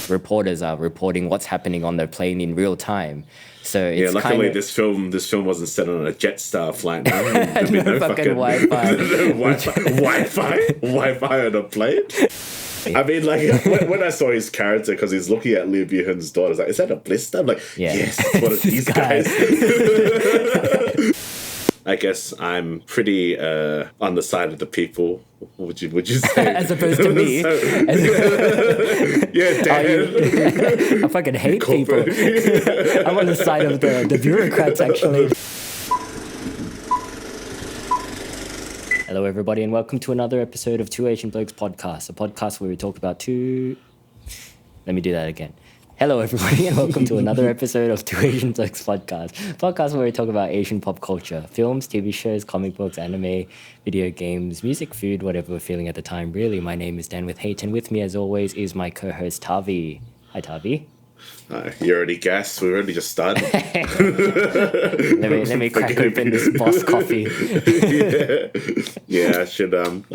reporters are reporting what's happening on their plane in real time. So it's luckily this film wasn't set on a Jetstar flight. No fucking Wi-Fi. Wi-Fi on a plane. I mean, like, when I saw his character, because he's looking at Lee Byung-hun's daughter, I was like, is that a blister? I'm like, yes, it's one of these guys. I guess I'm pretty on the side of the people. Would you say? As opposed to me. Yeah, Dan. I fucking hate people. I'm on the side of the bureaucrats, actually. Hello, everybody, and welcome to another episode of Two Asian Blokes Podcast, a podcast where we talk about Let me do that again. Hello, everybody, and welcome to another episode of Two Asian Blokes Podcast, podcast where we talk about Asian pop culture, films, TV shows, comic books, anime, video games, music, food, whatever we're feeling at the time. Really, my name is Dan with Hate, and with me, as always, is my co-host Tavi. Hi, Tavi. You already guessed. We already just started. let me crack open this Boss coffee. Yeah. I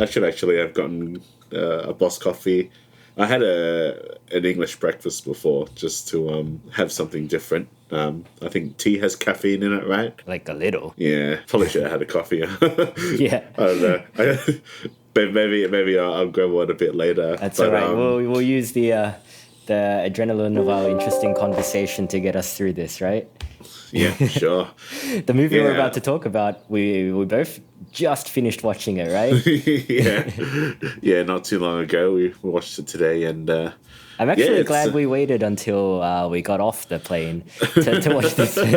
should actually have gotten a Boss coffee. I had an English breakfast before just to have something different. I think tea has caffeine in it, right? Like a little. Yeah, probably should have had a coffee. Yeah. I don't know. Maybe I'll grab one a bit later. That's all right. We'll use the adrenaline of our interesting conversation to get us through this, right? Yeah, sure. The movie we're about to talk about, we both just finished watching it, right? Yeah, not too long ago. We watched it today, and I'm actually glad we waited until we got off the plane to watch this film.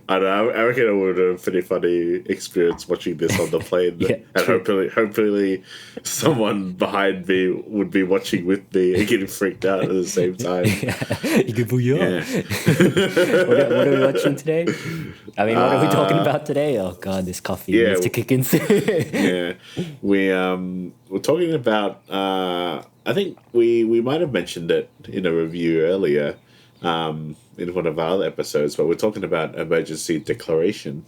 I know. I reckon it would have been a pretty funny experience watching this on the plane. Yeah, and hopefully someone behind me would be watching with me and getting freaked out at the same time. Yeah. What are we watching today? I mean, what are we talking about today? Oh God, this coffee needs to kick in soon. Yeah, we're talking about. I think we might have mentioned it in a review earlier, in one of our other episodes, but we're talking about Emergency Declaration.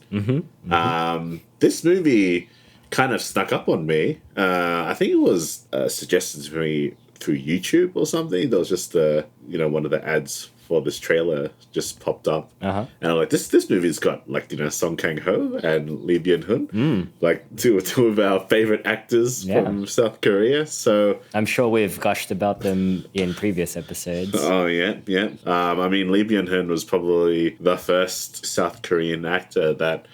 This movie kind of snuck up on me. I think it was suggested to me through YouTube or something. There was just one of the ads for this trailer just popped up, and I'm like, this movie's got Song Kang-ho and Lee Byung-hun, like two of our favorite actors from South Korea. So I'm sure we've gushed about them in previous episodes. Oh yeah. I mean, Lee Byung-hun was probably the first South Korean actor that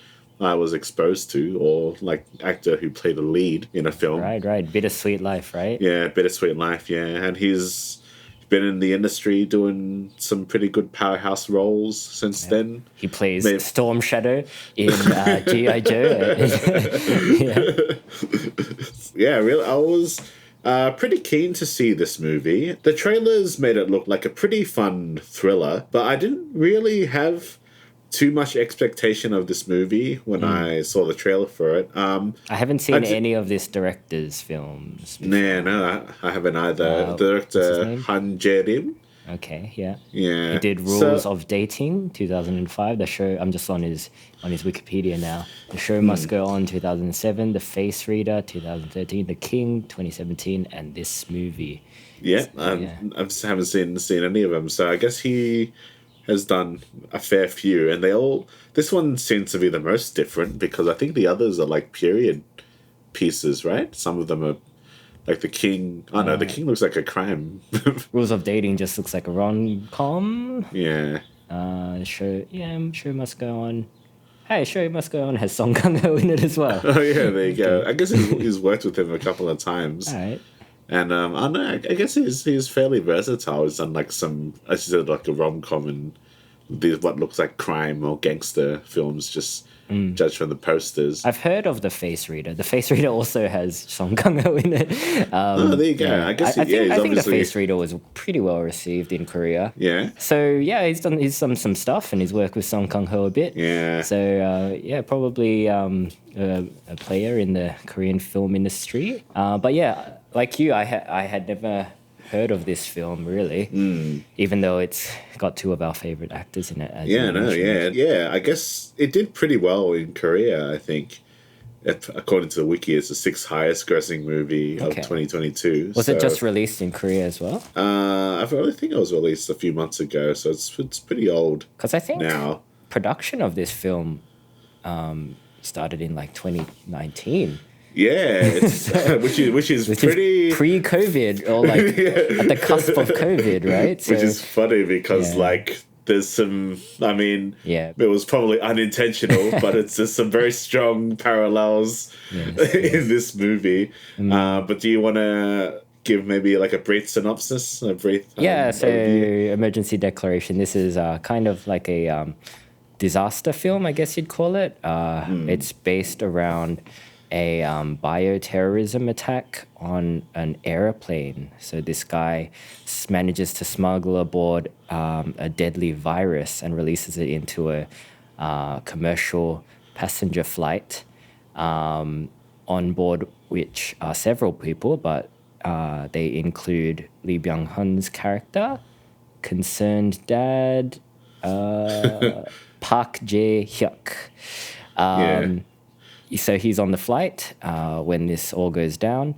I was exposed to, or actor who played a lead in a film. Right. Bittersweet Life, right? Yeah, Bittersweet Life. Yeah, and he's been in the industry doing some pretty good powerhouse roles since then. He plays Storm Shadow in G.I. Joe. Yeah, really. I was pretty keen to see this movie. The trailers made it look like a pretty fun thriller, but I didn't really have too much expectation of this movie when I saw the trailer for it. I haven't seen any of this director's films before. No, I haven't either. Director Han Jae-rim. Okay, yeah. Yeah. He did Rules of Dating, 2005. The show, I'm just on his Wikipedia now. The Show Must Go On, 2007. The Face Reader, 2013. The King, 2017. And this movie. Yeah, I haven't seen any of them. So I guess he has done a fair few, and this one seems to be the most different because I think the others are like period pieces, right? Some of them are like The King. Oh no, The King looks like a crime. Rules of Dating just looks like a rom-com. Yeah. Show Must Go On. Hey, Show Must Go On has Song Kang-ho in it as well. Oh yeah, there you go. I guess he's worked with him a couple of times. All right. And I don't know, I guess he's fairly versatile. He's done some, as you said, like a rom-com and what looks like crime or gangster films, just judged from the posters. I've heard of The Face Reader. The Face Reader also has Song Kang-ho in it. There you go. Yeah. I guess I think The Face Reader was pretty well received in Korea. Yeah. So yeah, he's done some stuff, and he's worked with Song Kang-ho a bit. Yeah. So probably a player in the Korean film industry. But yeah, like you, I had never heard of this film really, even though it's got two of our favorite actors in it. I guess it did pretty well in Korea, I think. according to the wiki, it's the sixth highest grossing movie of 2022. Was it just released in Korea as well? I really think it was released a few months ago, so it's pretty old. Because I think now production of this film started in like 2019. Yeah, which is pretty pre-COVID or like at the cusp of COVID, right? So, which is funny because like there's some, I mean, it was probably unintentional, but it's just some very strong parallels in this movie. But do you want to give maybe like a brief synopsis? So overview? Emergency declaration. This is kind of like a disaster film, I guess you'd call it. It's based around a bioterrorism attack on an airplane. So this guy manages to smuggle aboard a deadly virus and releases it into a commercial passenger flight, on board which are several people, but they include Lee Byung-hun's character, concerned dad, Park Jae-hyuk. So he's on the flight when this all goes down.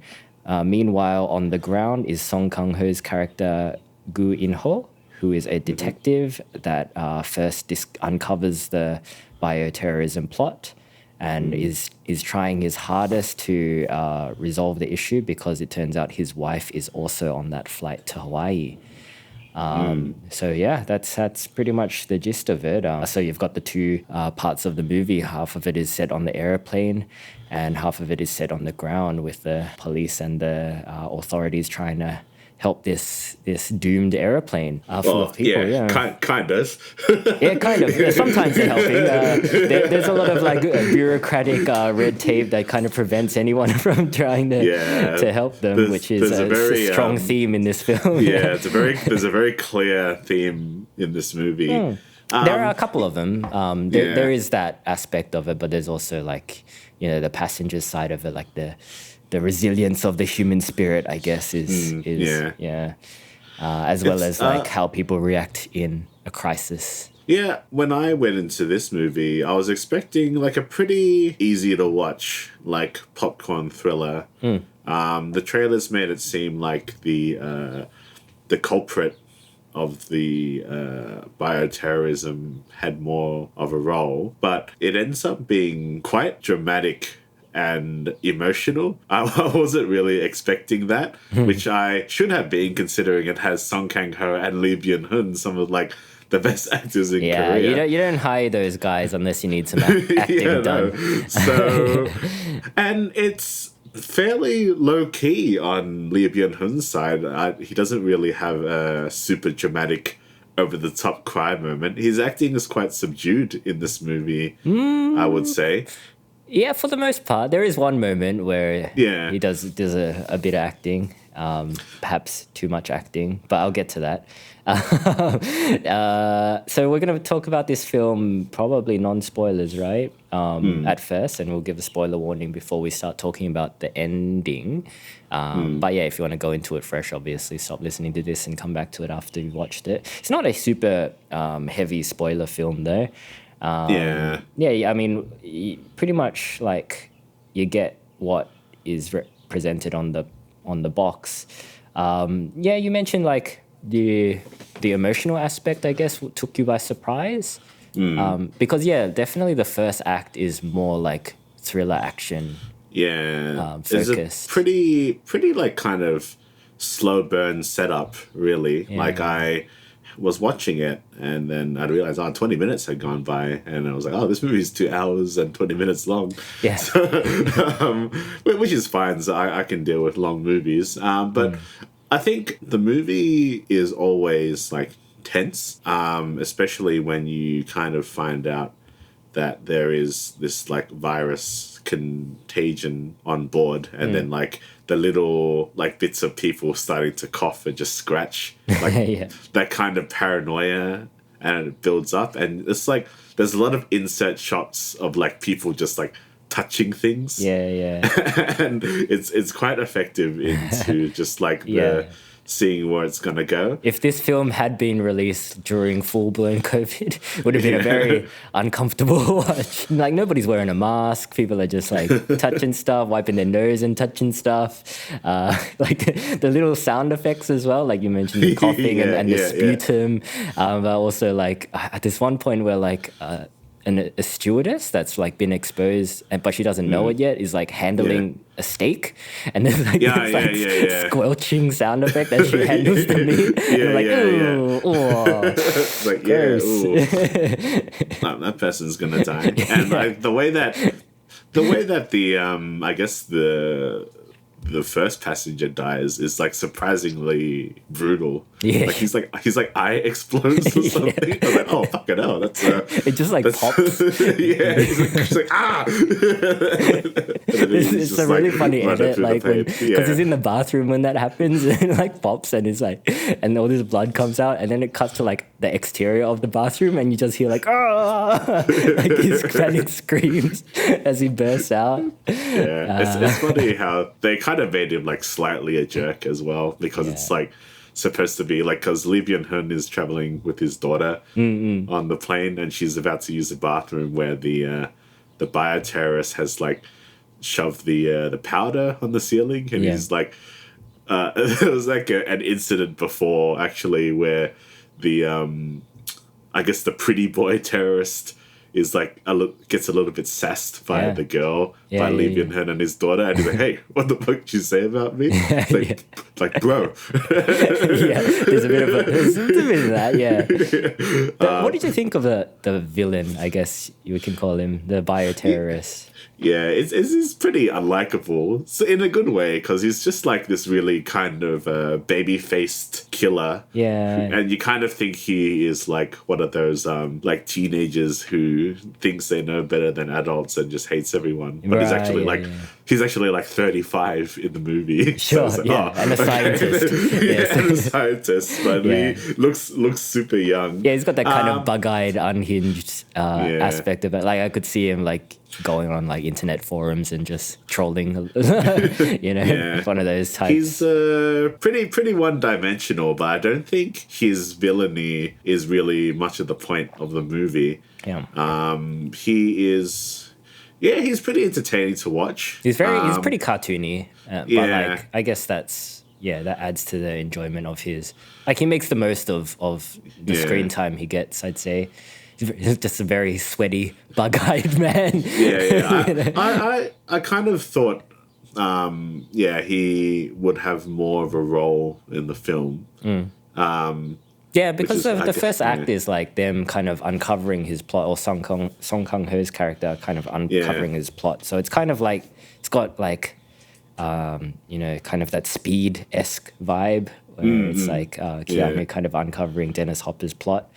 Meanwhile, on the ground is Song Kang-ho's character, Gu In-ho, who is a detective that first uncovers the bioterrorism plot and is trying his hardest to resolve the issue because it turns out his wife is also on that flight to Hawaii. So yeah, that's pretty much the gist of it. So you've got the two parts of the movie. Half of it is set on the airplane and half of it is set on the ground with the police and the authorities trying to help this doomed airplane full of people. Kind of. Kind of. Yeah, sometimes they're helping. There's a lot of like bureaucratic red tape that kind of prevents anyone from trying to help them, which is a very strong theme in this film. There's a very clear theme in this movie. There are a couple of them. There is that aspect of it, but there's also like, the passenger side of it, like the resilience of the human spirit, I guess, as well as like how people react in a crisis. Yeah, when I went into this movie, I was expecting like a pretty easy to watch, like popcorn thriller. The trailers made it seem like the culprit of the bioterrorism had more of a role, but it ends up being quite dramatic and emotional. I wasn't really expecting that, which I should have been, considering it has Song Kang-ho and Lee Byung-hun, some of like the best actors in Korea. You don't hire those guys unless you need some acting done. So, and it's fairly low key on Lee Byung-hun's side. He doesn't really have a super dramatic, over the top cry moment. His acting is quite subdued in this movie, I would say. Yeah, for the most part. There is one moment where he does a bit of acting, perhaps too much acting, but I'll get to that. So we're going to talk about this film, probably non-spoilers, right? At first, and we'll give a spoiler warning before we start talking about the ending. But yeah, if you want to go into it fresh, obviously stop listening to this and come back to it after you've watched it. It's not a super heavy spoiler film though. I mean, pretty much like you get what is presented on the box. You mentioned like the emotional aspect, I guess, took you by surprise. Because definitely the first act is more like thriller action. Focused. It's a pretty like kind of slow burn setup, really. Like I was watching it and then I realized 20 minutes had gone by and I was like, this movie is 2 hours and 20 minutes long. So, which is fine, so I can deal with long movies. But I think the movie is always like tense, especially when you kind of find out that there is this like virus contagion on board, and then like the little like bits of people starting to cough and just scratch, like that kind of paranoia, and it builds up, and it's like there's a lot of insert shots of like people just like touching things, and it's quite effective into just like the seeing where it's gonna go. If this film had been released during full-blown COVID, it would have been a very uncomfortable watch. Like, nobody's wearing a mask. People are just, like, touching stuff, wiping their nose and touching stuff. Like, the little sound effects as well, like you mentioned, the coughing and the sputum. But also, like, at this one point where, like... a stewardess that's like been exposed, but she doesn't know it yet, is like handling a steak, and there's like squelching sound effect that she handles the meat. Like, no, that person's gonna die. And like the way that the I guess the first passenger dies is like surprisingly brutal. Yeah, like he's like eye explodes or something. I was like, oh fucking hell, that's it just like pops. He's like ah. It's a really funny edit, like because he's in the bathroom when that happens, and it like pops, and it's like, and all this blood comes out, and then it cuts to like the exterior of the bathroom, and you just hear like ah, like his panic screams as he bursts out. Yeah, it's funny how they kind of made him like slightly a jerk as well, because it's like supposed to be like, because Lee Byung-hun is traveling with his daughter on the plane, and she's about to use the bathroom where the bioterrorist has like shoved the powder on the ceiling, and he's like there was like an incident before actually where the I guess the pretty boy terrorist is like gets a little bit sassed by the girl, by Lee Byung-hun and his daughter, and he's like, "Hey, what the fuck did you say about me?" Like, bro. There's a bit of that. Yeah. What did you think of the villain? I guess you can call him the bioterrorist. Yeah, it's pretty unlikable, so in a good way, because he's just like this really kind of baby-faced killer. Yeah, and you kind of think he is like one of those like teenagers who thinks they know better than adults and just hates everyone. But he's actually he's actually like 35 in the movie. Sure, so and a scientist. And a scientist, but he looks super young. Yeah, he's got that kind of bug-eyed, unhinged aspect of it. Like I could see him like going on like internet forums and just trolling, one of those types. He's pretty one-dimensional, but I don't think his villainy is really much of the point of the movie. Yeah. He's pretty entertaining to watch. He's pretty cartoony, but like I guess that adds to the enjoyment of his. Like he makes the most of the screen time he gets, I'd say. He's just a very sweaty, bug-eyed man. I kind of thought, he would have more of a role in the film. Because the first act is like them kind of uncovering his plot, or Song Kang-ho's character kind of uncovering his plot. So it's kind of like, it's got like, kind of that Speed-esque vibe, where it's like Keanu kind of uncovering Dennis Hopper's plot.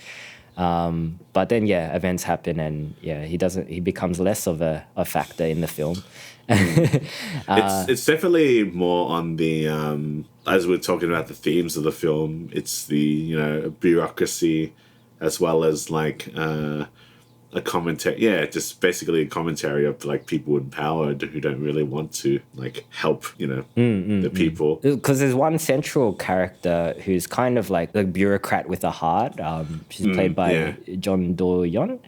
But then events happen, and he becomes less of a factor in the film. It's definitely more on the as we're talking about the themes of the film, it's the bureaucracy, as well as like a commentary, just basically a commentary of like people in power who don't really want to like help, the people. Because there's one central character who's kind of like the bureaucrat with a heart. She's played by John Do-yeon.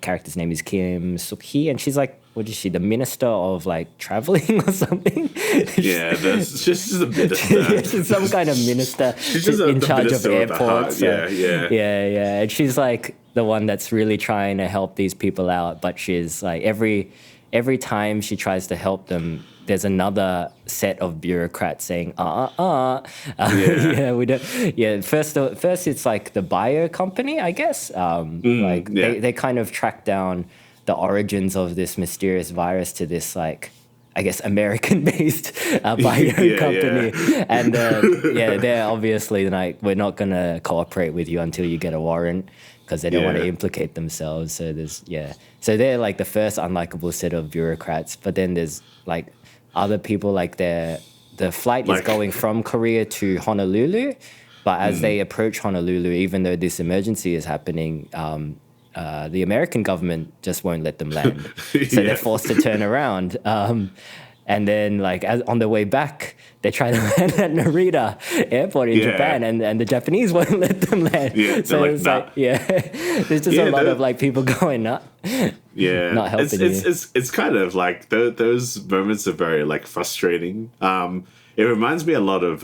Character's name is Kim Suk-hee, and she's like, what is she, the minister of like traveling or something? She's just a minister. She's some kind of minister. She's just in charge of airports. And she's like the one that's really trying to help these people out, but she's like every time she tries to help them, there's another set of bureaucrats saying, we don't. Yeah, first it's like the bio company, I guess. They kind of track down the origins of this mysterious virus to this like, I guess, American-based bio company, and they're obviously like, we're not gonna cooperate with you until you get a warrant, because they don't want to implicate themselves. So so they're like the first unlikable set of bureaucrats. But then there's like other people, like the flight is going from Korea to Honolulu, but as they approach Honolulu, even though this emergency is happening, the American government just won't let them land. So they're forced to turn around. And then, like, on the way back, they try to land at Narita Airport in Japan, and the Japanese won't let them land. Yeah, so like, it's like, there's just a lot of like people going, not helping you. It's kind of like those moments are very like frustrating. It reminds me a lot of.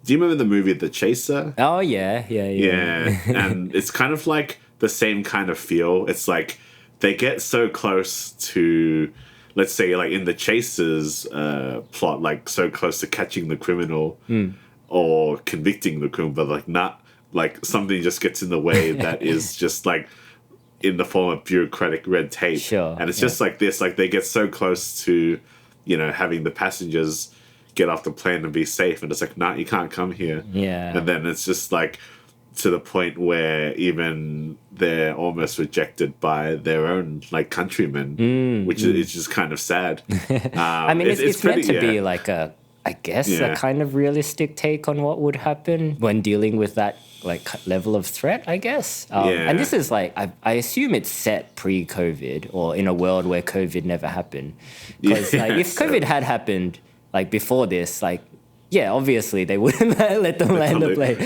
Do you remember the movie The Chaser? Oh yeah. And it's kind of like the same kind of feel. It's like they get so close to, let's say, like in The Chaser's plot, like so close to catching the criminal or convicting the criminal, but like not, like something just gets in the way that is just like in the form of bureaucratic red tape. Sure. And it's just like this, like they get so close to, having the passengers get off the plane and be safe, and it's like, nah, you can't come here. And then it's just like to the point where even they're almost rejected by their own like countrymen, which is just kind of sad. I mean, it's meant to be like a kind of realistic take on what would happen when dealing with that like level of threat, I guess. And this is like, I assume it's set pre-COVID or in a world where COVID never happened. Because like, if COVID had happened like before this, like, obviously they wouldn't let them land the plane.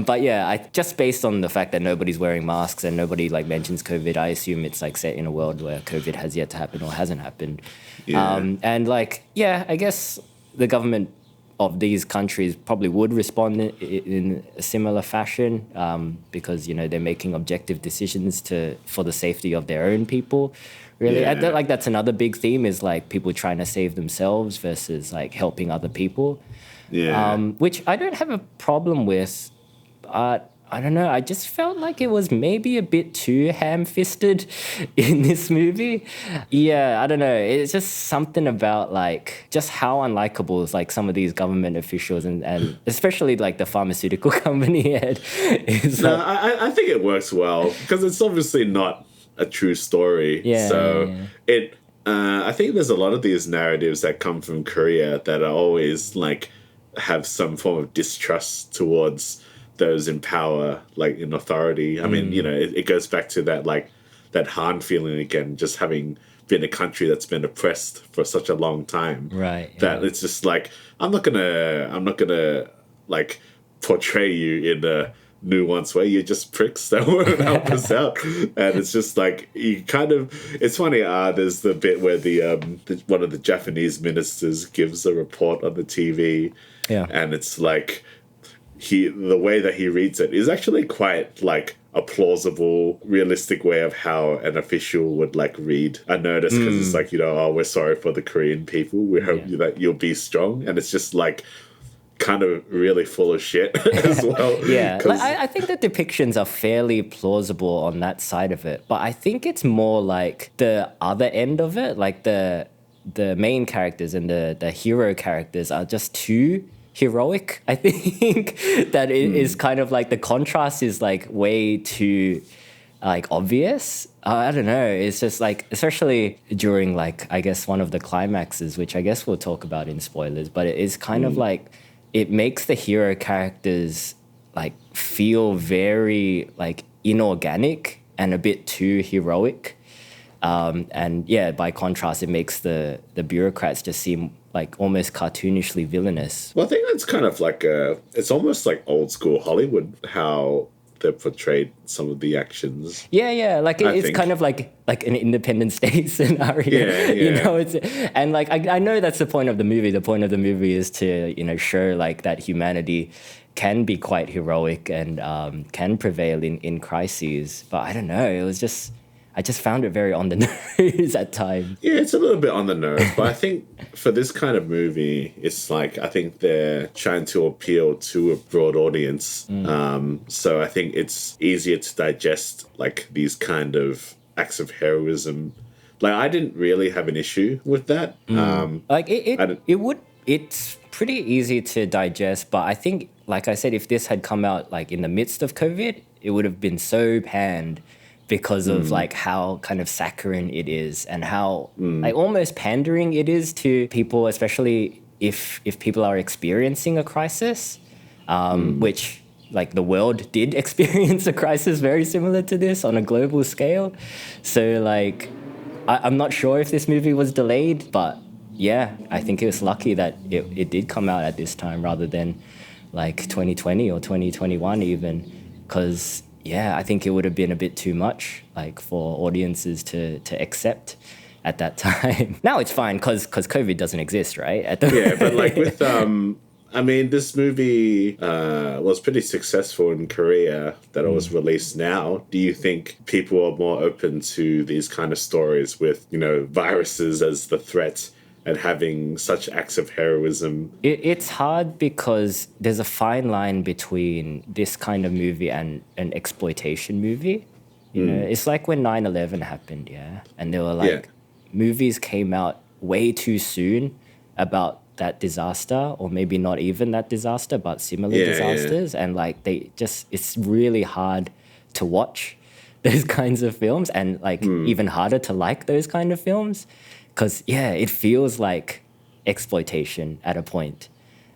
But just based on the fact that nobody's wearing masks and nobody like mentions COVID, I assume it's like set in a world where COVID has yet to happen or hasn't happened. And like, I guess the government of these countries probably would respond in a similar fashion because, they're making objective decisions for the safety of their own people. Really, like that's another big theme is like people trying to save themselves versus like helping other people. Which I don't have a problem with, but I don't know. I just felt like it was maybe a bit too ham-fisted in this movie. I don't know. It's just something about like just how unlikable is like some of these government officials and especially like the pharmaceutical company head. I think it works well because it's obviously not a true story. I think there's a lot of these narratives that come from Korea that are always like have some form of distrust towards those in power, like in authority. I mean, it goes back to that like that Han feeling again, just having been a country that's been oppressed for such a long time. That it's just like I'm not gonna like portray you in a nuanced way. You're just pricks that won't help us out. And it's just like you kind of, it's funny, there's the bit where the one of the Japanese ministers gives a report on the TV and it's like the way that he reads it is actually quite like a plausible, realistic way of how an official would like read a notice, because it's like, we're sorry for the Korean people, we hope that you'll be strong, and it's just like kind of really full of shit as well. I think the depictions are fairly plausible on that side of it, but I think it's more like the other end of it, like the main characters and the hero characters are just too heroic. I think that it is kind of like the contrast is like way too like obvious. I don't know. It's just like, especially during like, I guess one of the climaxes, which I guess we'll talk about in spoilers, but it is kind of like, it makes the hero characters like feel very like inorganic and a bit too heroic. And by contrast, it makes the bureaucrats just seem like almost cartoonishly villainous. Well, I think that's kind of like it's almost like old school Hollywood, how they portrayed some of the actions. Like it's kind of like an Independence Day scenario. And like I know that's the point of the movie. The point of the movie is to show like that humanity can be quite heroic and can prevail in crises. But I don't know. I just found it very on the nose at times. Yeah, it's a little bit on the nose, but I think for this kind of movie, it's like, I think they're trying to appeal to a broad audience. So I think it's easier to digest like these kind of acts of heroism. Like I didn't really have an issue with that. It's pretty easy to digest, but I think, like I said, if this had come out like in the midst of COVID, it would have been so panned because of like how kind of saccharine it is and how like almost pandering it is to people, especially if people are experiencing a crisis, which like the world did experience a crisis very similar to this on a global scale. So like, I'm not sure if this movie was delayed, but yeah, I think it was lucky that it did come out at this time rather than like 2020 or 2021 even, because yeah, I think it would have been a bit too much like for audiences to accept at that time. Now it's fine because COVID doesn't exist, right? Yeah, but like with I mean, this movie was pretty successful in Korea that it was released now. Do you think people are more open to these kind of stories with, you know, viruses as the threat and having such acts of heroism? It's hard because there's a fine line between this kind of movie and an exploitation movie. You know, it's like when 9/11 happened, yeah? And they were like, movies came out way too soon about that disaster, or maybe not even that disaster, but similar disasters. And like it's really hard to watch those kinds of films, and like even harder to like those kind of films, because it feels like exploitation at a point.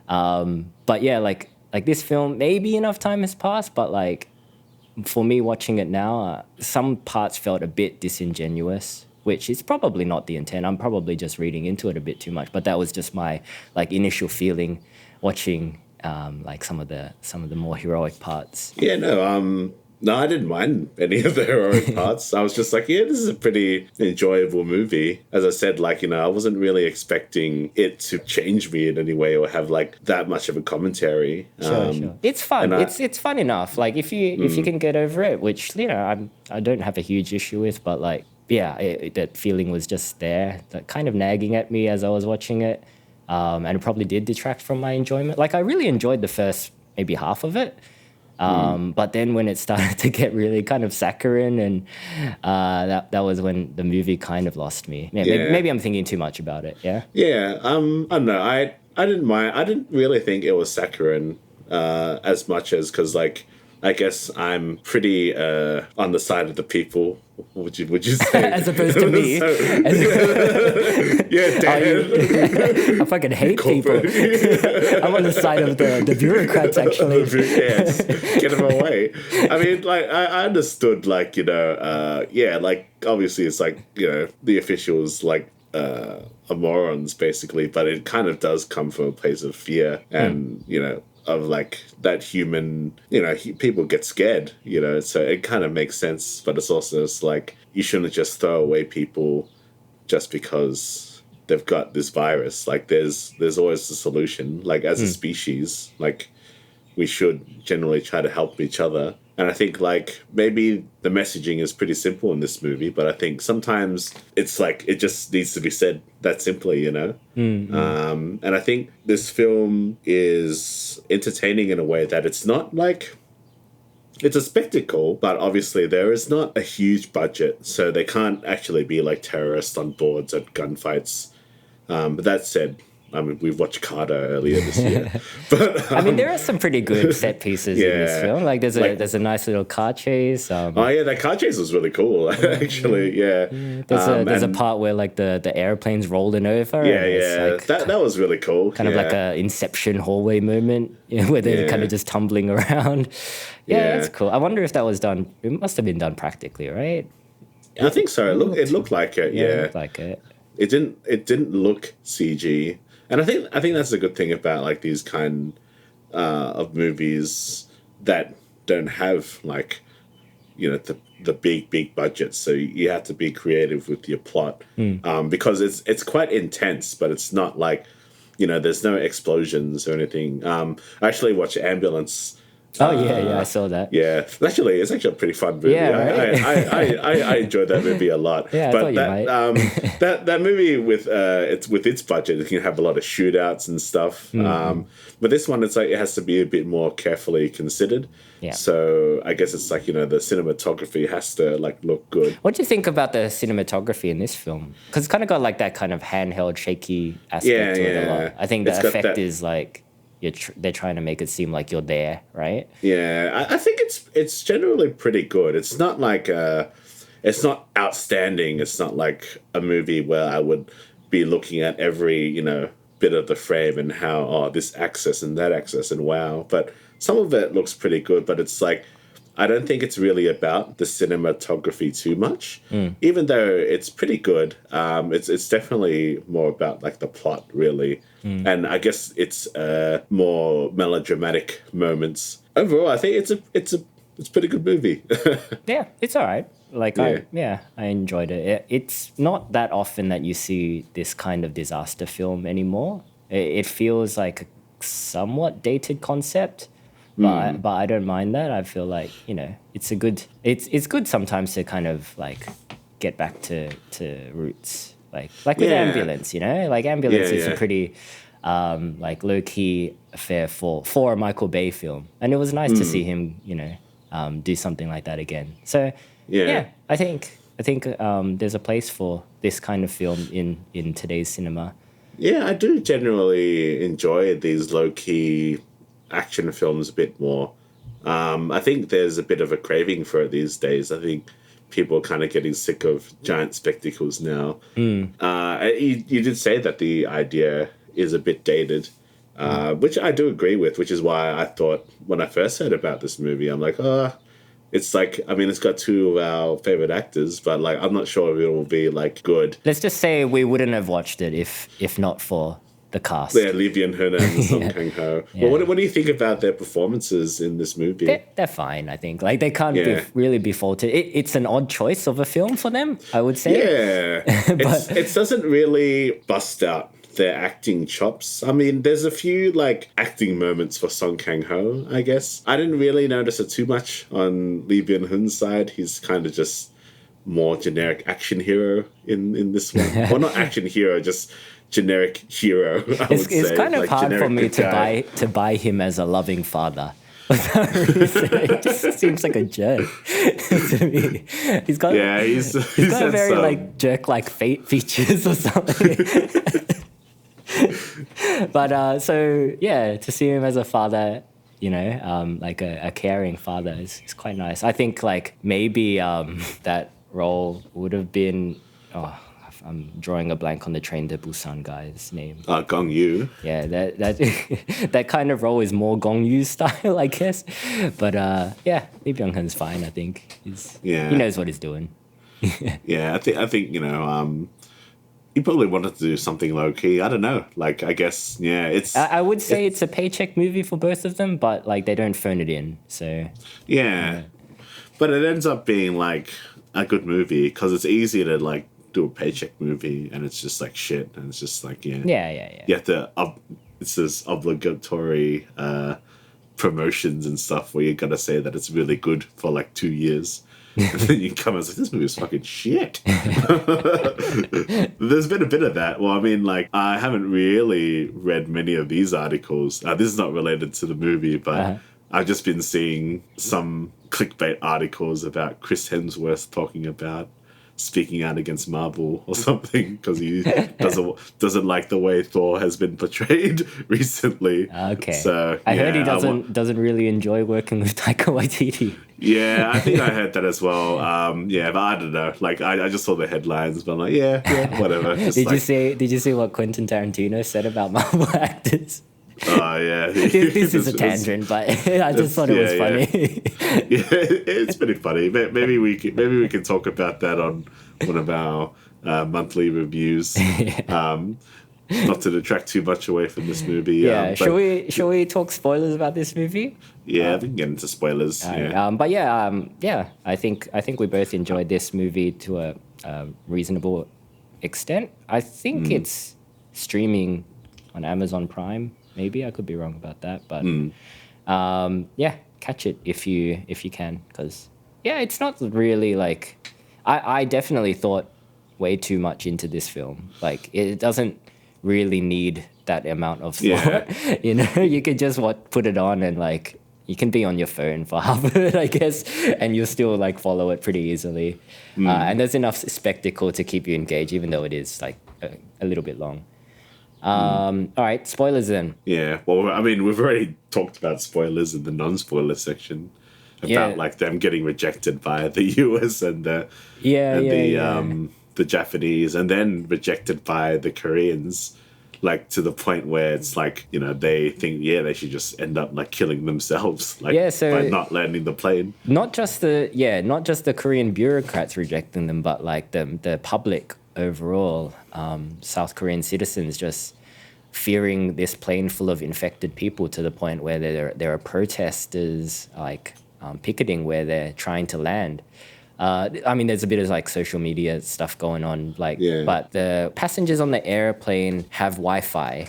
But yeah, like this film, maybe enough time has passed, but like for me watching it now, some parts felt a bit disingenuous, which is probably not the intent. I'm probably just reading into it a bit too much, but that was just my like initial feeling watching like some of the more heroic parts. Yeah, no, I didn't mind any of the heroic parts. I was just like, yeah, this is a pretty enjoyable movie. As I said, like, you know, I wasn't really expecting it to change me in any way or have like that much of a commentary. Sure. It's fun. It's fun enough. Like if you can get over it, which, you know, I don't have a huge issue with, but like, yeah, that feeling was just there, that kind of nagging at me as I was watching it. And it probably did detract from my enjoyment. Like I really enjoyed the first maybe half of it. But then when it started to get really kind of saccharine, and that was when the movie kind of lost me. Maybe I'm thinking too much about it. Yeah. Yeah. I don't know. I didn't mind. I didn't really think it was saccharine as much as, because like I guess I'm pretty on the side of the people. Would you say? As opposed to me. Yeah, Dan. I fucking hate people. I'm on the side of the bureaucrats, actually. Yes, get them away. I mean, like, I understood, like, you know, like, obviously it's like, you know, the officials, like, are morons, basically, but it kind of does come from a place of fear and, you know, of like that human, you know, people get scared, you know, so it kind of makes sense, but it's also just like, you shouldn't just throw away people just because they've got this virus. Like there's always a solution. Like as a species, like we should generally try to help each other. And I think like maybe the messaging is pretty simple in this movie, but I think sometimes it's like it just needs to be said that simply, you know? And I think this film is entertaining in a way that it's not like, it's a spectacle, but obviously there is not a huge budget, so they can't actually be like terrorists on boards at gunfights. But that said, I mean, we watched Carter earlier this year. But I mean, there are some pretty good set pieces in this film. Like, there's a nice little car chase. Oh yeah, that car chase was really cool. Actually, yeah. There's a part where like the airplane's rolling over. Yeah. Like, that was really cool. Kind of like a Inception hallway moment, you know, where they're kind of just tumbling around. Yeah, that's cool. I wonder if that was done. It must have been done practically, right? I think so. It looked like it. Yeah, it looked like it. It didn't look CG. And I think that's a good thing about like these kind of movies that don't have like, you know, the big budgets. So you have to be creative with your plot because it's quite intense, but it's not like, you know, there's no explosions or anything. I actually watched Ambulance. I saw that. Yeah, it's actually a pretty fun movie. Yeah, right? I enjoyed that movie a lot. Yeah, but I thought you might. that movie with its budget, it can have a lot of shootouts and stuff. But this one, it's like it has to be a bit more carefully considered. Yeah. So I guess it's like, you know, the cinematography has to like look good. What do you think about the cinematography in this film? Because it's kind of got like that kind of handheld, shaky aspect to it a lot. I think the effect is like, they're trying to make it seem like you're there, right? Yeah, I think it's generally pretty good. It's not like it's not outstanding. It's not like a movie where I would be looking at every, you know, bit of the frame and how this access and that access and wow. But some of it looks pretty good. But it's like I don't think it's really about the cinematography too much, even though it's pretty good. It's definitely more about like the plot, really, and I guess it's more melodramatic moments. Overall, I think it's a pretty good movie. Yeah, it's all right. Like, Yeah. I enjoyed it. It's not that often that you see this kind of disaster film anymore. It feels like a somewhat dated concept, but I don't mind that. I feel like, it's it's good sometimes to kind of like get back to roots. Like with Yeah. Ambulance, like Ambulance is a Yeah. pretty like low key affair for a Michael Bay film, and it was nice to see him, do something like that again. So Yeah. I think there's a place for this kind of film in today's cinema. Yeah, I do generally enjoy these low-key action films a bit more. I think there's a bit of a craving for it these days. I think people are kind of getting sick of giant spectacles now. You did say that the idea is a bit dated, which I do agree with, which is why I thought when I first heard about this movie, I'm like, it's like, I mean, it's got two of our favorite actors, but like, I'm not sure if it will be like good. Let's just say we wouldn't have watched it if not for the cast. Yeah, Lee Byung-hun and Song Kang-ho. Yeah. Well, what do you think about their performances in this movie? They're fine, I think. Like, they can't Yeah. really be faulted. It's an odd choice of a film for them, I would say. Yeah, it doesn't really bust out their acting chops. I mean, there's a few like acting moments for Song Kang-ho, I guess. I didn't really notice it too much on Lee Byung-hun's side. He's kind of just more generic action hero in this one. Well, not action hero, just generic hero. It's kind of like, hard for generic me good guy. to buy him as a loving father. It just seems like a jerk to me. He's got He's got a had very some- like jerk-like features or something. But so yeah, to see him as a father, like a caring father is quite nice. I think like maybe that role would have been. Oh, I'm drawing a blank on the Train to Busan guy's name. Gong Yu. Yeah, that that kind of role is more Gong Yu style, I guess. But Lee Byung-hun's fine. I think he knows what he's doing. Yeah, I think he probably wanted to do something low key. I don't know. Like, I guess, it's. I would say it's a paycheck movie for both of them, but like they don't phone it in. So Yeah. But it ends up being like a good movie because it's easier to like do a paycheck movie and it's just like shit and it's just like yeah. You have to it's this obligatory promotions and stuff where you gotta say that it's really good for like 2 years. And then you come and say, this movie is fucking shit. There's been a bit of that. Well, I mean, like, I haven't really read many of these articles. This is not related to the movie, but I've just been seeing some clickbait articles about Chris Hemsworth talking about speaking out against Marvel or something because he doesn't like the way Thor has been portrayed recently. Okay. So I heard he doesn't really enjoy working with Taika Waititi. Yeah, I think I heard that as well. But I don't know. Like, I just saw the headlines, but I'm like, yeah, whatever. Did you see what Quentin Tarantino said about Marvel actors? Oh, yeah. This is a tangent, but I just thought it was funny. Yeah, it's pretty funny. Maybe we can talk about that on one of our monthly reviews. Not to detract too much away from this movie. Shall we talk spoilers about this movie? Yeah, we can get into spoilers. I think we both enjoyed this movie to a reasonable extent. I think it's streaming on Amazon Prime. Maybe I could be wrong about that, but catch it if you can, because it's not really like I definitely thought way too much into this film. Like, it doesn't really need that amount of thought. You could just put it on and like you can be on your phone for half of it, I guess, and you'll still like follow it pretty easily. And there's enough spectacle to keep you engaged, even though it is like a little bit long. All right, spoilers then. Yeah, well, I mean, we've already talked about spoilers in the non-spoiler section about like them getting rejected by the US and the Japanese, and then rejected by the Koreans. like to the point where it's like, you know, they think, they should just end up like killing themselves, like by not landing the plane. Not just the Korean bureaucrats rejecting them, but like the public overall, South Korean citizens just fearing this plane full of infected people to the point where there are protesters like picketing where they're trying to land. I mean, there's a bit of like social media stuff going on, like, but the passengers on the airplane have Wi-Fi,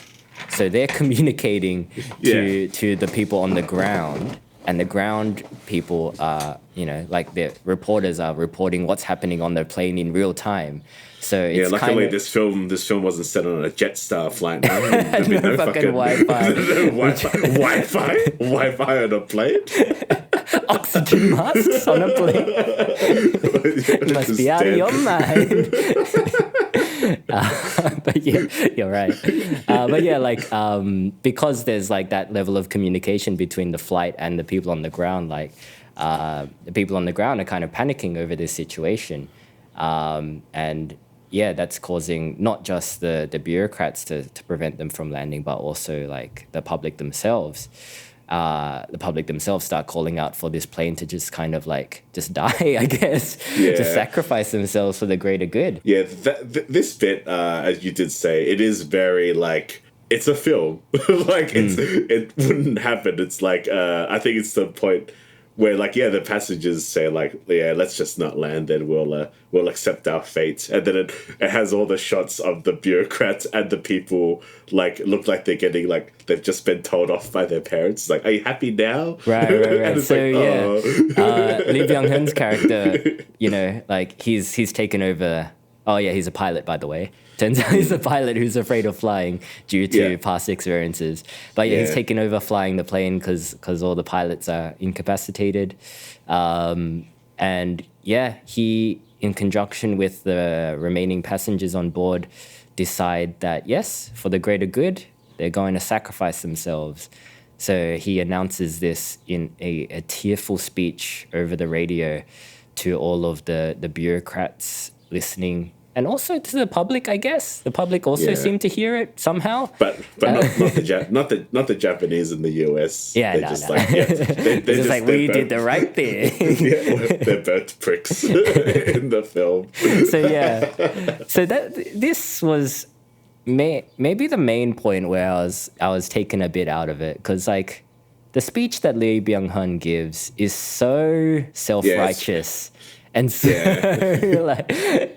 so they're communicating to the people on the ground, and the ground people are, you know, like the reporters are reporting what's happening on the plane in real time. So it's luckily this film wasn't set on a Jetstar flight. No fucking Wi-Fi. Wi-Fi on a plane. Oxygen masks on a plane. You must be out of your mind. But yeah, you're right. But yeah, like because there's like that level of communication between the flight and the people on the ground, like the people on the ground are kind of panicking over this situation, and yeah, that's causing not just the bureaucrats to prevent them from landing, but also like the public themselves. The public themselves start calling out for this plane to just kind of like just die, I guess, to sacrifice themselves for the greater good. Yeah, this bit, as you did say, it is very like, it's a film. Like it wouldn't happen. It's like I think it's the point where like the passengers say like let's just not land, then we'll accept our fate, and then it has all the shots of the bureaucrats and the people like look like they're getting like they've just been told off by their parents. Like, are you happy now? Right. So Lee Byung-hun's character, you know, like he's taken over. Oh yeah, he's a pilot, by the way. Turns out he's a pilot who's afraid of flying due to past experiences. But he's taken over flying the plane because all the pilots are incapacitated. And he, in conjunction with the remaining passengers on board, decide that, yes, for the greater good, they're going to sacrifice themselves. So he announces this in a tearful speech over the radio to all of the bureaucrats listening. And also to the public, I guess. The public also seem to hear it somehow. But not the Japanese in the US. Yeah, they're just like, they're just like, we did the right thing. They're both pricks in the film. So this was maybe the main point where I was taken a bit out of it, because like the speech that Lee Byung-hun gives is so self-righteous. And so,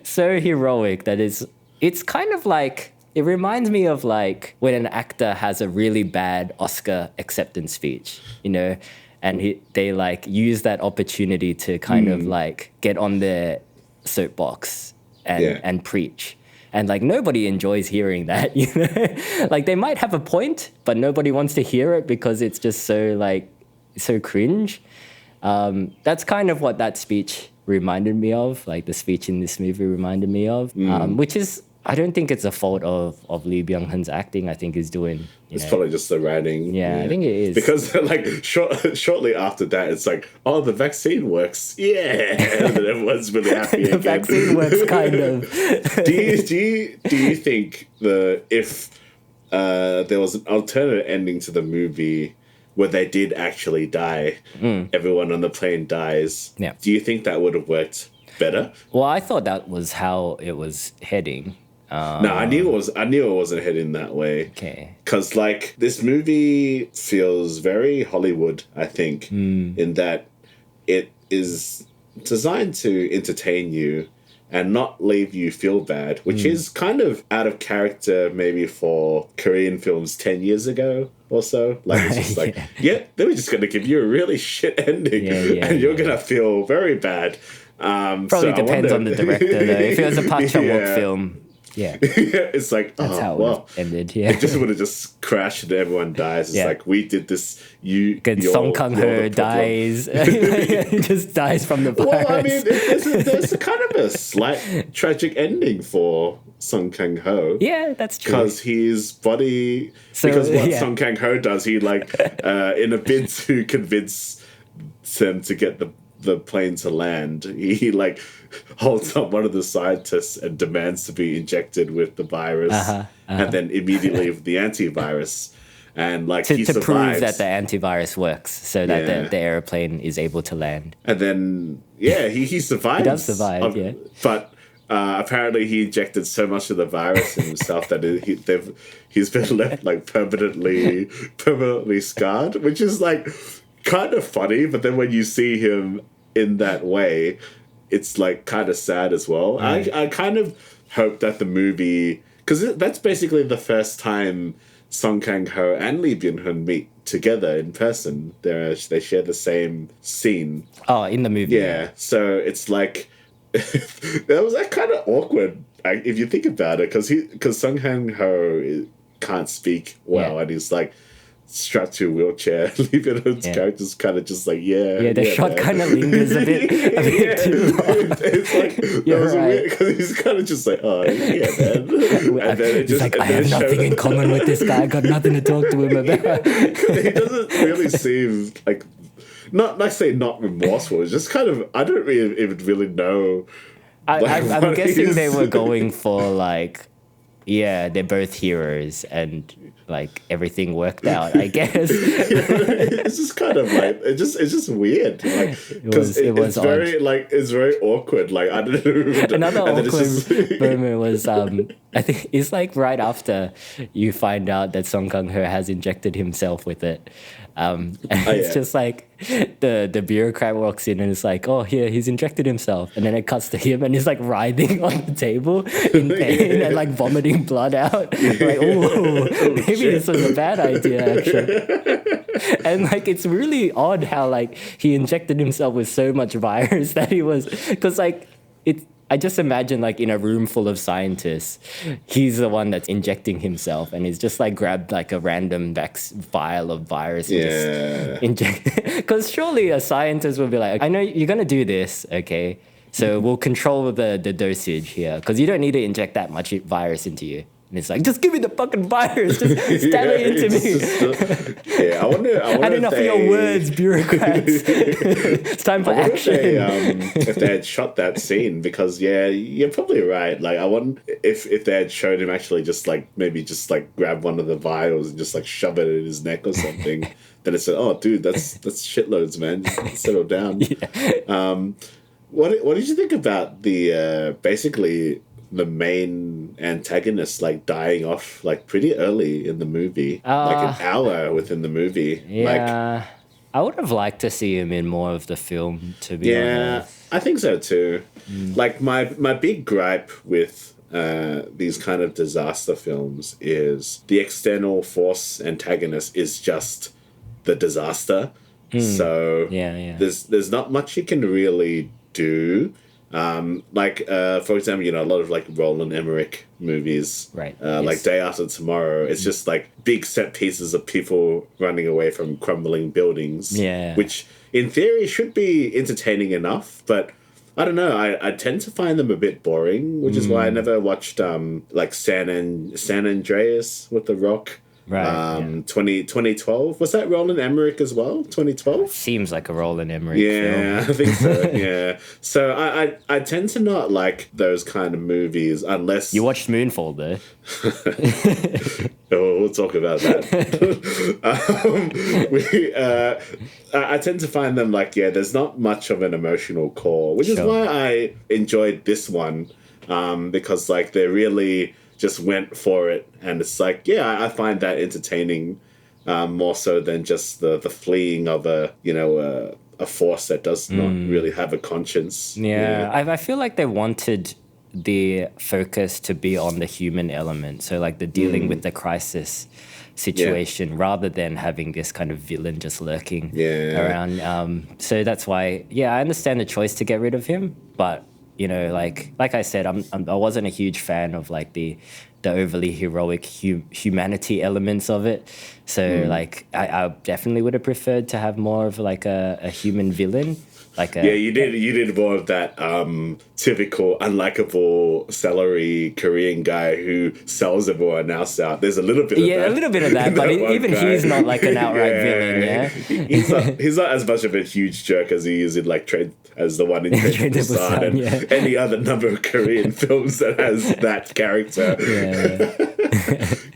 so heroic that it's kind of like, it reminds me of like when an actor has a really bad Oscar acceptance speech, you know, and they like use that opportunity to kind of like get on their soapbox and preach. And like nobody enjoys hearing that, you know, like they might have a point, but nobody wants to hear it because it's just so cringe. That's kind of what that speech reminded me of, like the speech in this movie reminded me of, which is, I don't think it's a fault of Lee Byung-hun's acting. I think he's doing... It's probably just the writing. Yeah, I think it is. Because like shortly after that, it's like, oh, the vaccine works. Yeah. And then everyone's really happy the vaccine works, kind of. Do you think if there was an alternate ending to the movie where they did actually die, everyone on the plane dies, do you think that would have worked better? Well, I thought that was how it was heading. No, I knew it wasn't heading that way. Okay. Because like this movie feels very Hollywood, I think, in that it is designed to entertain you and not leave you feel bad, which is kind of out of character maybe for Korean films 10 years ago or so. Like, it's just like, they were just going to give you a really shit ending and you're going to feel very bad. Probably depends on the director, though. If it was a Park Chan-wook film, it's like, that's how it ended. Yeah, it just would have just crashed and everyone dies. It's like, we did this. Song Kang-ho dies. He just dies from the virus. Well, I mean, there's a kind of a slight tragic ending for Song Kang-ho. Yeah, that's true. Because his body, because what Song Kang-ho does, he like in a bid to convince them to get the plane to land, he like holds up one of the scientists and demands to be injected with the virus, and then immediately with the antivirus, and like he to survives. prove that the antivirus works, so that the airplane is able to land. And then he survives. He does survive, but apparently he injected so much of the virus in himself that he's been left like permanently scarred, which is like kind of funny. But then when you see him in that way, it's like kind of sad as well. I kind of hope that the movie, because that's basically the first time Song Kang-ho and Lee Byung-hun meet together in person. They share the same scene. Oh, in the movie. Yeah. So it's like that was like kind of awkward if you think about it, because Song Kang-ho can't speak well, and he's like strapped to a wheelchair. Lee Byung-hun's character's kind of just like the shot kind of lingers a bit too long. It's like weird because he's kind of just like, oh yeah, man. And then he's like, I have nothing in common with this guy. I got nothing to talk to him about. He doesn't really seem like, not remorseful. It's just kind of, I don't even really know. I'm guessing they were going for like, they're both heroes and like everything worked out, I guess. It's just kind of like it's just weird. Like, it's very odd. Like it's very awkward. Like I don't know. Another awkward moment was I think it's like right after you find out that Song Kang-ho has injected himself with it. And it's just like the bureaucrat walks in and it's like, oh, here, he's injected himself. And then it cuts to him and he's like writhing on the table in pain and like vomiting blood out. Like, oh, maybe this was a bad idea, actually. And like, it's really odd how like he injected himself with so much virus that he was, because like, I just imagine like in a room full of scientists, he's the one that's injecting himself and he's just like grabbed like a random vial of virus and just inject. Because surely a scientist would be like, I know you're going to do this, okay? So we'll control the dosage here because you don't need to inject that much virus into you. And it's like, just give me the fucking virus. Just stab it into me. I wonder had enough of your words, bureaucrats. It's time for action. If they had shot that scene, because you're probably right. Like I wonder if they had showed him actually just like maybe just like grab one of the vials and just like shove it in his neck or something. Then it's like, oh, dude, that's shitloads, man. Just settle down. What did you think about the basically the main antagonist like dying off like pretty early in the movie, like an hour within the movie? Yeah, I would have liked to see him in more of the film, to be honest. I think so too. Like my big gripe with these kind of disaster films is the external force antagonist is just the disaster. So there's not much you can really do. For example, a lot of like Roland Emmerich movies, right? Like Day After Tomorrow. It's just like big set pieces of people running away from crumbling buildings, which in theory should be entertaining enough, but I don't know. I tend to find them a bit boring, which is why I never watched like San Andreas with The Rock. Right. 2012. Was that Roland Emmerich as well? 2012? Seems like a Roland Emmerich film. Yeah, I think so. Yeah. So I tend to not like those kind of movies unless... You watched Moonfall, though. We'll talk about that. I tend to find them like, there's not much of an emotional core, which is why I enjoyed this one, because like they really just went for it, and it's like, I find that entertaining more so than just the fleeing of a force that does not really have a conscience. I feel like they wanted the focus to be on the human element, so like the dealing with the crisis situation rather than having this kind of villain just lurking around. So that's why I understand the choice to get rid of him, but like I said, I wasn't a huge fan of like the the overly heroic humanity elements of it. So like I definitely would have preferred to have more of like a human villain. Like you did more of that typical unlikable celery Korean guy who sells everyone else out. There's a little bit of that. Yeah, a little bit of that, but even he's not like an outright villain, yeah? He's not as much of a huge jerk as he is in like as the one in Train to Busan and any other number of Korean films that has that character.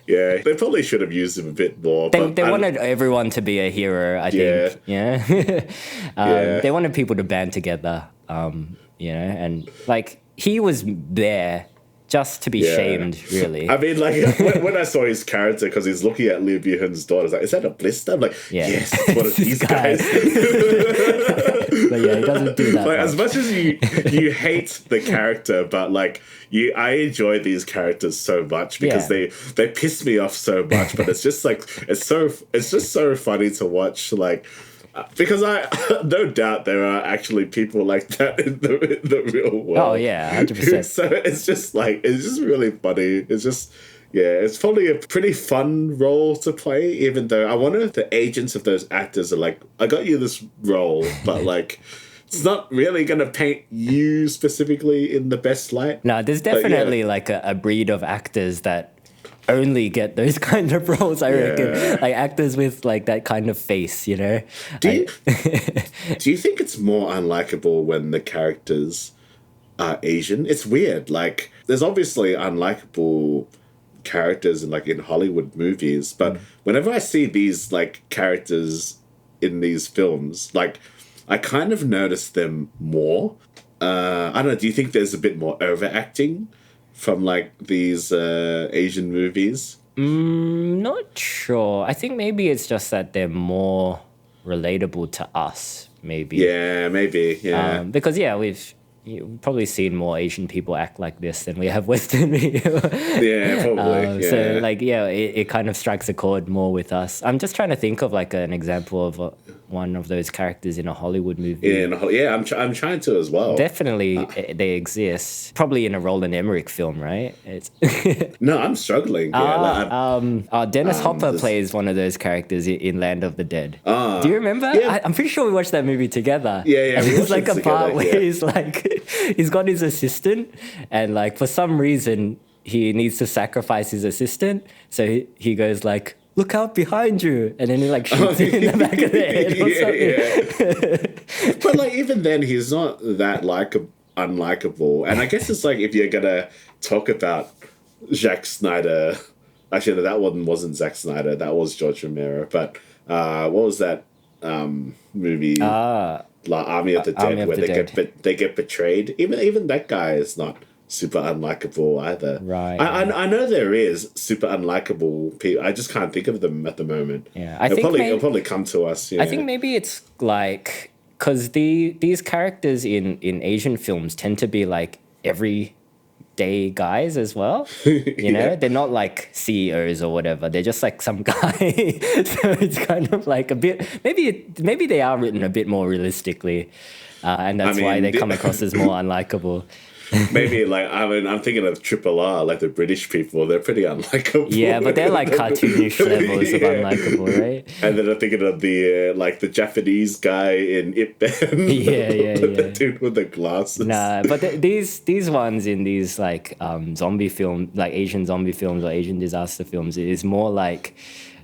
Yeah, they probably should have used him a bit more. They wanted everyone to be a hero, I think. Yeah. They wanted people to band together, and like he was there just to be shamed, really. I mean, like when I saw his character, because he's looking at Lee Byung-hun's daughter, I was like, is that a blister? I'm like, yes, it's one of these guys. But yeah, he doesn't do that. Like, as much as you hate the character, but like I enjoy these characters so much because they piss me off so much. But it's just like it's just so funny to watch, like. Because no doubt there are actually people like that in the real world. Oh yeah, 100%. So it's just really funny. It's just it's probably a pretty fun role to play. Even though I wonder if the agents of those actors are like, I got you this role, but like. It's not really going to paint you specifically in the best light. No, there's definitely like a breed of actors that only get those kind of roles, I reckon. Like actors with like that kind of face, you know? Do you think it's more unlikable when the characters are Asian? It's weird. Like, there's obviously unlikable characters in Hollywood movies, but whenever I see these like characters in these films, like I kind of notice them more. I don't know, do you think there's a bit more overacting from like these Asian movies? Not sure. I think maybe it's just that they're more relatable to us, maybe. Yeah, maybe, yeah. Because, you've probably seen more Asian people act like this than we have Western people. Yeah, probably. So, like, it kind of strikes a chord more with us. I'm just trying to think of, like, an example of one of those characters in a Hollywood movie. I'm trying to as well. Definitely, they exist. Probably in a Roland Emmerich film, right? No, I'm struggling. Dennis Hopper plays one of those characters in Land of the Dead. Do you remember? Yeah. I'm pretty sure we watched that movie together. Yeah. And there's like a part where he's like, he's got his assistant, and like for some reason he needs to sacrifice his assistant. So he goes like, look out behind you, and then he like shoots him in the back of the head or something. But like even then, he's not that unlikable. And I guess it's like if you're gonna talk about Zack Snyder, actually no, that one wasn't Zack Snyder, that was George Romero. But what was that movie? Like Army of the Dead, where they get betrayed. Even that guy is not super unlikable either. Right. I know there is super unlikable people. I just can't think of them at the moment. Yeah, it'll probably come to us. Yeah. I think maybe it's like because these characters in Asian films tend to be like everyday guys as well. You know, they're not like CEOs or whatever. They're just like some guy. So it's kind of like a bit. Maybe they are written a bit more realistically, and that's why they come across as more unlikable. Maybe like I'm thinking of Triple R, like the British people. They're pretty unlikable. Yeah, but they're like cartoonish levels of unlikable, right? And then I'm thinking of the like the Japanese guy in Ip Man. The dude with the glasses. Nah, but these ones in these like zombie film, like Asian zombie films or Asian disaster films, is more like.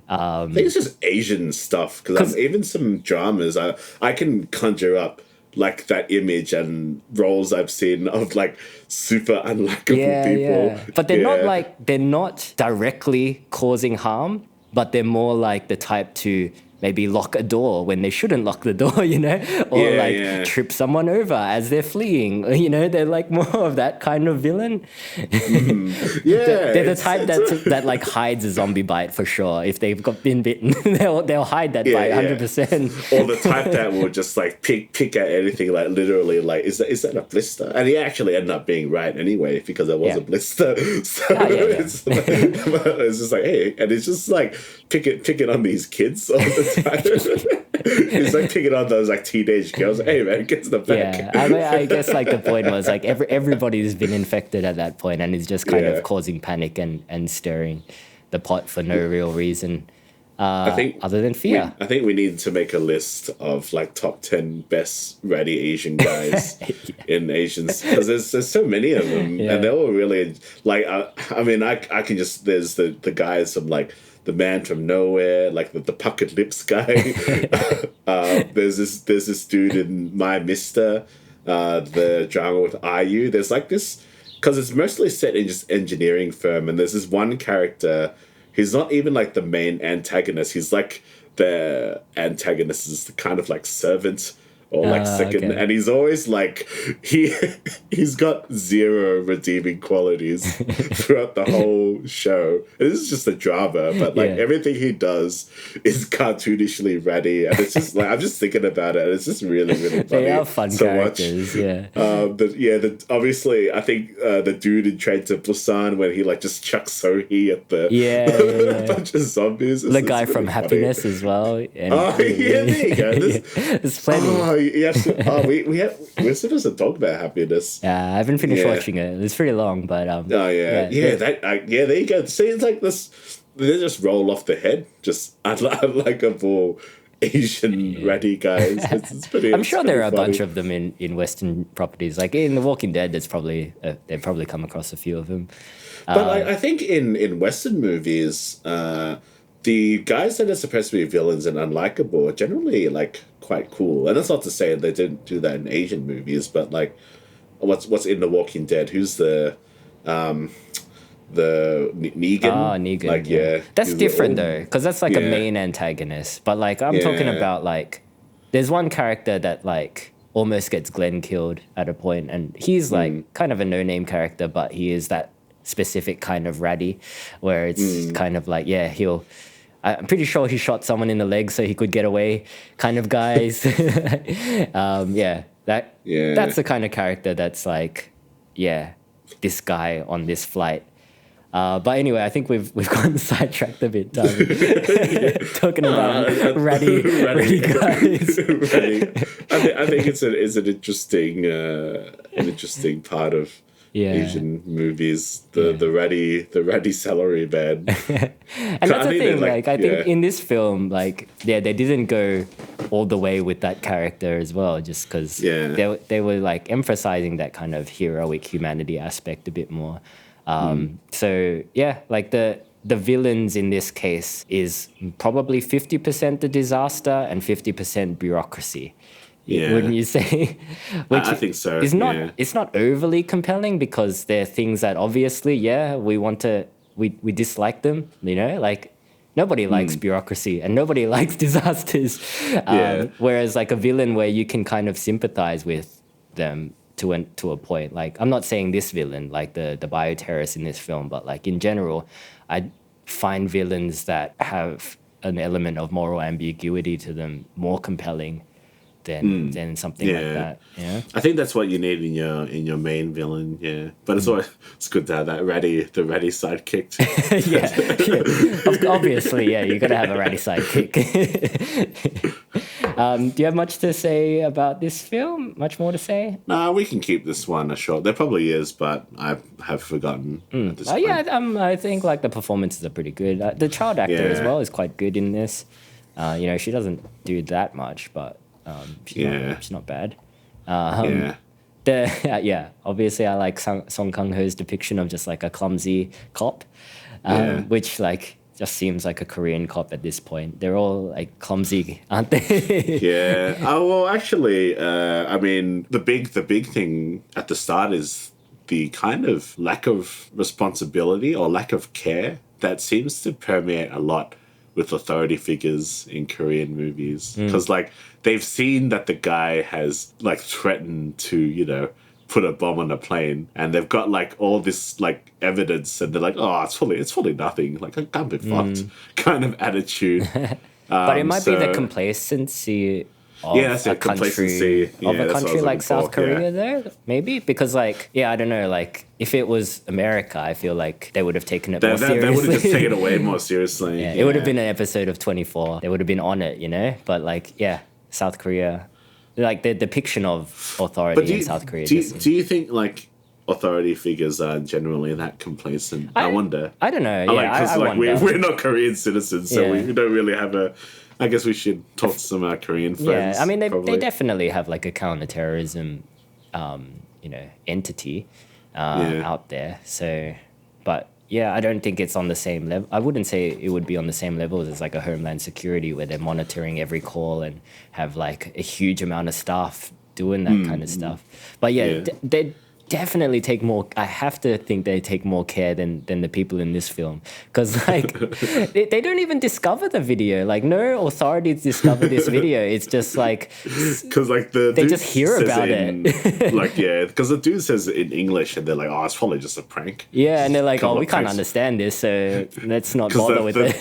I think it's just Asian stuff because even some dramas, I can conjure up. Like that image and roles I've seen of like super unlikable people. Yeah. But they're not directly causing harm, but they're more like the type to maybe lock a door when they shouldn't lock the door, you know? Or trip someone over as they're fleeing. You know, they're like more of that kind of villain. They're the type that like hides a zombie bite for sure. If they've been bitten, they'll hide that bite 100%. Or the type that will just like pick at anything, like literally like, is that a blister? And he actually ended up being right anyway because it was a blister. So it's just like, hey, and it's just like pick it on these kids all the time. He's like taking on those like teenage girls. Hey man, get to the back. Yeah, I mean, I guess like the point was like everybody's been infected at that point, and is just kind of causing panic and stirring the pot for no real reason. I think other than fear. I think we need to make a list of like top 10 best ratty Asian guys in Asians, because there's so many of them, and they're all really like. I mean, I can just there's the guys from like the Man from Nowhere, like the puckered lips guy. There's this dude in My Mister, the drama with IU. There's like this because it's mostly set in just engineering firm, and there's this one character. He's not even like the main antagonist. He's like the antagonist is the kind of like servant or like second, and he's always like he's got zero redeeming qualities throughout the whole show. This is just a drama, but like everything he does is cartoonishly ratty, and it's just like I'm just thinking about it, and it's just really funny. They are fun characters, obviously I think the dude in Train to Busan when he like just chucks Sohee at the bunch of zombies. The guy from Happiness as well. And, there you go. There's plenty. Yes. We're supposed to talk about Happiness. Yeah, I haven't finished watching it. It's pretty long, but there you go. Scenes like this, they just roll off the head. Just unlikable Asian ratty guys. It's pretty. I'm sure there are a bunch of them in Western properties. Like in The Walking Dead, they've probably come across a few of them. But I think in Western movies, the guys that are supposed to be villains in Unlikable are generally like quite cool. And that's not to say they didn't do that in Asian movies, but like what's in The Walking Dead? Who's the Negan? Oh, Negan. Like that's different though, because that's like a main antagonist. But like I'm talking about like there's one character that like almost gets Glenn killed at a point, and he's like kind of a no-name character, but he is that specific kind of ratty where it's kind of like I'm pretty sure he shot someone in the leg so he could get away kind of guys. That's the kind of character that's like this guy on this flight. But anyway, I think we've gotten sidetracked a bit talking about ratty guys. I think it's an interesting part of Asian movies, the ratty salary man. And that's the thing, I think in this film, they didn't go all the way with that character as well, just because they were like emphasizing that kind of heroic humanity aspect a bit more. So like the villains in this case is probably 50% the disaster and 50% bureaucracy. Yeah. Wouldn't you say? Which I think so. It's not overly compelling because they're things that obviously, we dislike them, like nobody likes bureaucracy and nobody likes disasters. Whereas like a villain where you can kind of sympathize with them to a point. Like I'm not saying this villain, like the bioterrorists in this film, but like in general, I find villains that have an element of moral ambiguity to them more compelling than something like that. Yeah, I think that's what you need in your main villain. Yeah, but it's good to have that ratty sidekick. Obviously, you got to have a ratty sidekick. Do you have much to say about this film? Much more to say? No, we can keep this one short. There probably is, but I have forgotten at this point. I think like the performances are pretty good. The child actor as well is quite good in this. She doesn't do that much, but she's not bad. Obviously I like Song Kang-ho's depiction of just like a clumsy cop, which like just seems like a Korean cop at this point. They're all like clumsy, aren't they? Yeah. Oh well, actually, I mean, the big thing at the start is the kind of lack of responsibility or lack of care that seems to permeate a lot with authority figures in Korean movies, because like they've seen that the guy has like threatened to put a bomb on a plane, and they've got like all this like evidence, and they're like, oh, it's fully nothing, like I can't be fucked kind of attitude. But it might be the complacency of that's a it, country complacency. Yeah, of a that's what I country was like looking South for, yeah. Korea there, maybe because like I don't know, like if it was America, I feel like they would have taken it more They seriously. would have just taken it way more seriously. Yeah, it would have been an episode of 24. They would have been on it, you know. But like, South Korea, like the depiction of authority in South Korea. Do you think like authority figures are generally that complacent? I wonder. I don't know. Yeah, Because I wonder. we're not Korean citizens, so Yeah. we don't really have a. I guess we should talk to some of our Korean friends. Yeah, I mean they probably. definitely have like a counterterrorism, entity out there. So, but yeah, I don't think it's on the same level. I wouldn't say it would be on the same level as like a Homeland Security where they're monitoring every call and have like a huge amount of staff doing that kind of stuff. But they definitely take more. I have to think they take more care than the people in this film, because like they don't even discover the video. Like no authorities discover this video. It's just like because like they just hear about it. Like because the dude says it in English and they're like, oh, it's probably just a prank. Yeah, and they're like, Couple we of can't pranks. understand this, so let's not bother with it.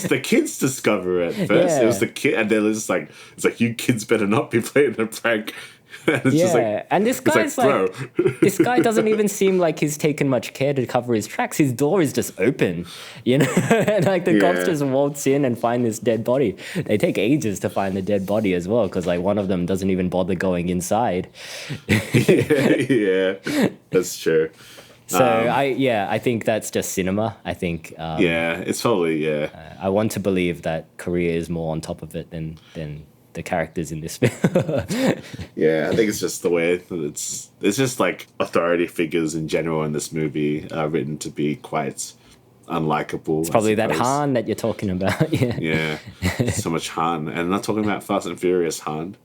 the kids discover it first. Yeah. It was the kid, and they're just like, it's like, you kids better not be playing a prank. And it's just like, and this guy's bro. this guy doesn't even seem like he's taken much care to cover his tracks. His door is just open, you know, and like the cops just waltz in and find this dead body. They take ages to find the dead body as well, because like one of them doesn't even bother going inside. yeah, that's true. So I think that's just cinema. I think it's probably I want to believe that Korea is more on top of it than the characters in this film. I think it's just the way that it's just like authority figures in general in this movie are written to be quite unlikable. It's probably that Han that you're talking about. Yeah, so much Han, and I'm not talking about Fast and Furious Han.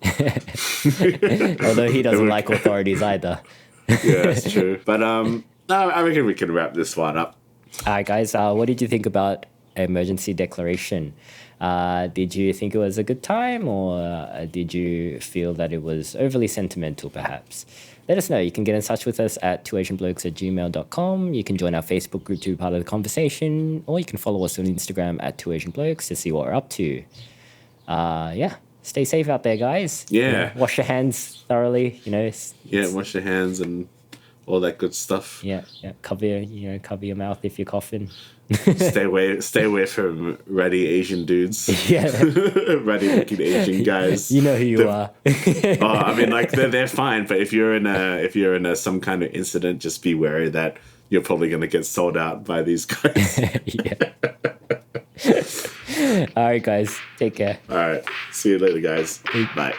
Although he doesn't like authorities either. Yeah, that's true. But no, I reckon we can wrap this one up. All right, guys. What did you think about Emergency Declaration? Did you think it was a good time, or did you feel that it was overly sentimental, perhaps? Let us know. You can get in touch with us at twoasianblokes@gmail.com. You can join our Facebook group to be part of the conversation, or you can follow us on Instagram at twoasianblokes to see what we're up to. Stay safe out there, guys. Yeah. Wash your hands thoroughly, Wash your hands and all that good stuff. Yeah. Cover your mouth if you're coughing. Stay away from ratty Asian dudes. Yeah. Ratty looking Asian guys. You know who you are. I mean, like they're fine, but if you're in a some kind of incident, just be wary that you're probably going to get sold out by these guys. All right, guys. Take care. All right. See you later, guys. Bye.